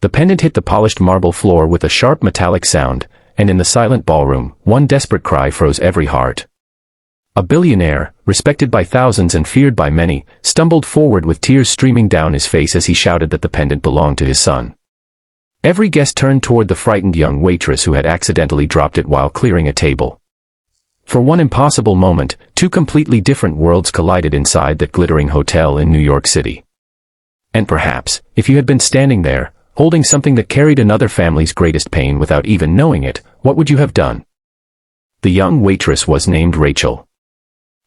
The pendant hit the polished marble floor with a sharp metallic sound, and in the silent ballroom, one desperate cry froze every heart. A billionaire, respected by thousands and feared by many, stumbled forward with tears streaming down his face as he shouted that the pendant belonged to his son. Every guest turned toward the frightened young waitress who had accidentally dropped it while clearing a table. For one impossible moment, two completely different worlds collided inside that glittering hotel in New York City. And perhaps, if you had been standing there, holding something that carried another family's greatest pain without even knowing it, what would you have done? The young waitress was named Rachel.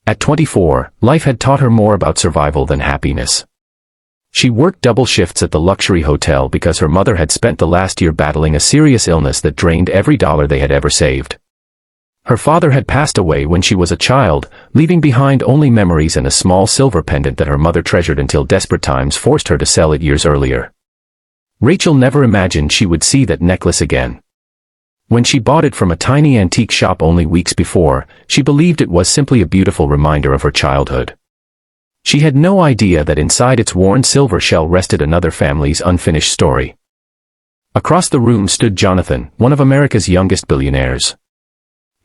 At 24, life had taught her more about survival than happiness. She worked double shifts at the luxury hotel because her mother had spent the last year battling a serious illness that drained every dollar they had ever saved. Her father had passed away when she was a child, leaving behind only memories and a small silver pendant that her mother treasured until desperate times forced her to sell it years earlier. Rachel never imagined she would see that necklace again. When she bought it from a tiny antique shop only weeks before, she believed it was simply a beautiful reminder of her childhood. She had no idea that inside its worn silver shell rested another family's unfinished story. Across the room stood Jonathan, one of America's youngest billionaires.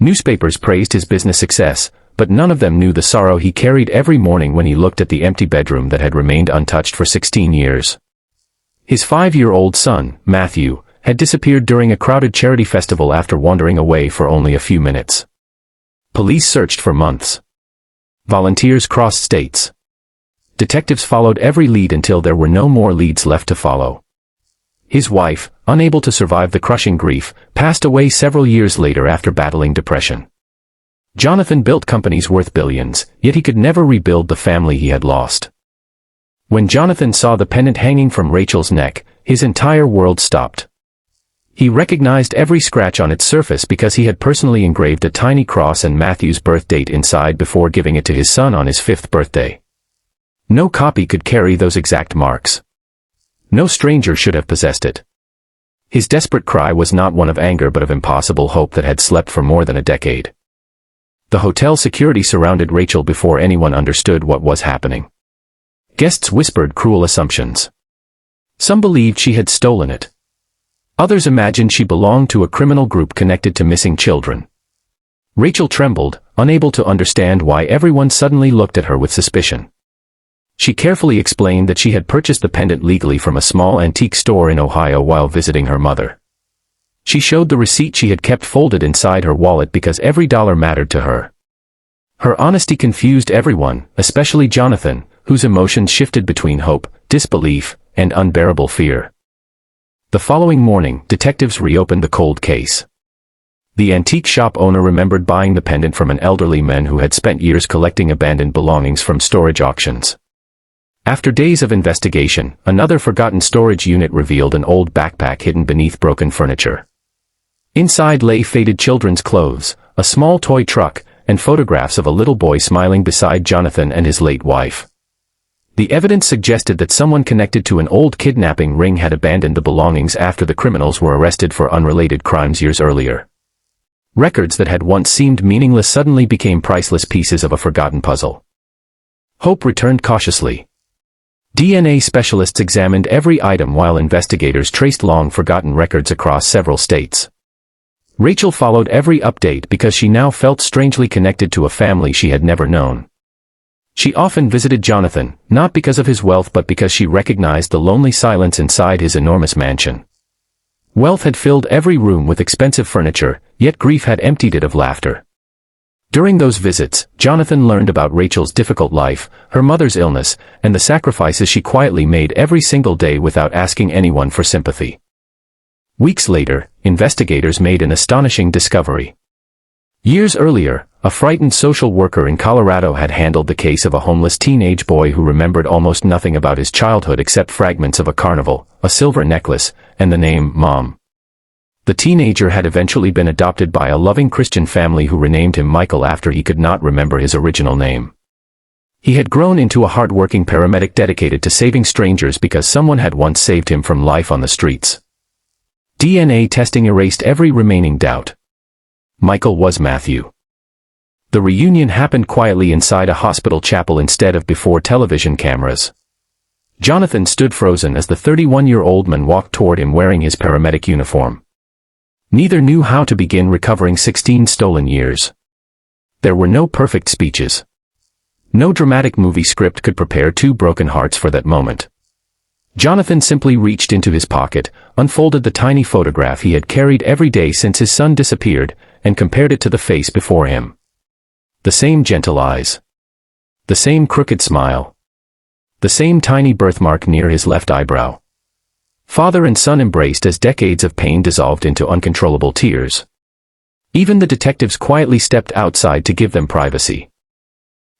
Newspapers praised his business success, but none of them knew the sorrow he carried every morning when he looked at the empty bedroom that had remained untouched for 16 years. His 5-year-old son, Matthew, had disappeared during a crowded charity festival after wandering away for only a few minutes. Police searched for months. Volunteers crossed states. Detectives followed every lead until there were no more leads left to follow. His wife, unable to survive the crushing grief, passed away several years later after battling depression. Jonathan built companies worth billions, yet he could never rebuild the family he had lost. When Jonathan saw the pendant hanging from Rachel's neck, his entire world stopped. He recognized every scratch on its surface because he had personally engraved a tiny cross and Matthew's birth date inside before giving it to his son on his 5th birthday. No copy could carry those exact marks. No stranger should have possessed it. His desperate cry was not one of anger but of impossible hope that had slept for more than a decade. The hotel security surrounded Rachel before anyone understood what was happening. Guests whispered cruel assumptions. Some believed she had stolen it. Others imagined she belonged to a criminal group connected to missing children. Rachel trembled, unable to understand why everyone suddenly looked at her with suspicion. She carefully explained that she had purchased the pendant legally from a small antique store in Ohio while visiting her mother. She showed the receipt she had kept folded inside her wallet because every dollar mattered to her. Her honesty confused everyone, especially Jonathan, whose emotions shifted between hope, disbelief, and unbearable fear. The following morning, detectives reopened the cold case. The antique shop owner remembered buying the pendant from an elderly man who had spent years collecting abandoned belongings from storage auctions. After days of investigation, another forgotten storage unit revealed an old backpack hidden beneath broken furniture. Inside lay faded children's clothes, a small toy truck, and photographs of a little boy smiling beside Jonathan and his late wife. The evidence suggested that someone connected to an old kidnapping ring had abandoned the belongings after the criminals were arrested for unrelated crimes years earlier. Records that had once seemed meaningless suddenly became priceless pieces of a forgotten puzzle. Hope returned cautiously. DNA specialists examined every item while investigators traced long-forgotten records across several states. Rachel followed every update because she now felt strangely connected to a family she had never known. She often visited Jonathan, not because of his wealth but because she recognized the lonely silence inside his enormous mansion. Wealth had filled every room with expensive furniture, yet grief had emptied it of laughter. During those visits, Jonathan learned about Rachel's difficult life, her mother's illness, and the sacrifices she quietly made every single day without asking anyone for sympathy. Weeks later, investigators made an astonishing discovery. Years earlier, a frightened social worker in Colorado had handled the case of a homeless teenage boy who remembered almost nothing about his childhood except fragments of a carnival, a silver necklace, and the name Mom. The teenager had eventually been adopted by a loving Christian family who renamed him Michael after he could not remember his original name. He had grown into a hardworking paramedic dedicated to saving strangers because someone had once saved him from life on the streets. DNA testing erased every remaining doubt. Michael was Matthew. The reunion happened quietly inside a hospital chapel instead of before television cameras. Jonathan stood frozen as the 31-year-old man walked toward him wearing his paramedic uniform. Neither knew how to begin recovering 16 stolen years. There were no perfect speeches. No dramatic movie script could prepare two broken hearts for that moment. Jonathan simply reached into his pocket, unfolded the tiny photograph he had carried every day since his son disappeared, and compared it to the face before him. The same gentle eyes. The same crooked smile. The same tiny birthmark near his left eyebrow. Father and son embraced as decades of pain dissolved into uncontrollable tears. Even the detectives quietly stepped outside to give them privacy.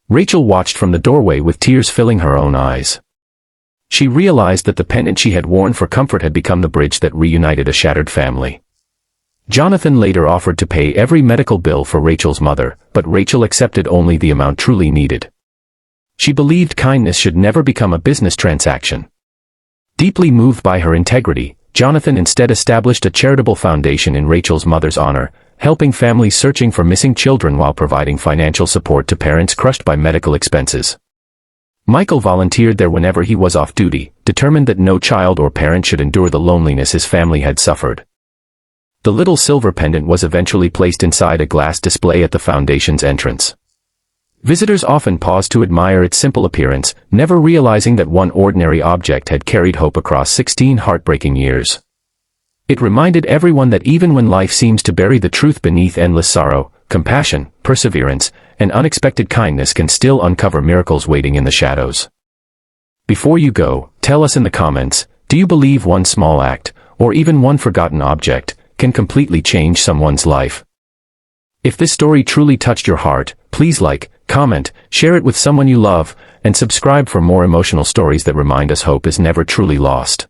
Rachel watched from the doorway with tears filling her own eyes. She realized that the pendant she had worn for comfort had become the bridge that reunited a shattered family. Jonathan later offered to pay every medical bill for Rachel's mother, but Rachel accepted only the amount truly needed. She believed kindness should never become a business transaction. Deeply moved by her integrity, Jonathan instead established a charitable foundation in Rachel's mother's honor, helping families searching for missing children while providing financial support to parents crushed by medical expenses. Michael volunteered there whenever he was off duty, determined that no child or parent should endure the loneliness his family had suffered. The little silver pendant was eventually placed inside a glass display at the foundation's entrance. Visitors often paused to admire its simple appearance, never realizing that one ordinary object had carried hope across 16 heartbreaking years. It reminded everyone that even when life seems to bury the truth beneath endless sorrow, compassion, perseverance, and unexpected kindness can still uncover miracles waiting in the shadows. Before you go, tell us in the comments, do you believe one small act, or even one forgotten object, can completely change someone's life? If this story truly touched your heart, please like, comment, share it with someone you love, and subscribe for more emotional stories that remind us hope is never truly lost.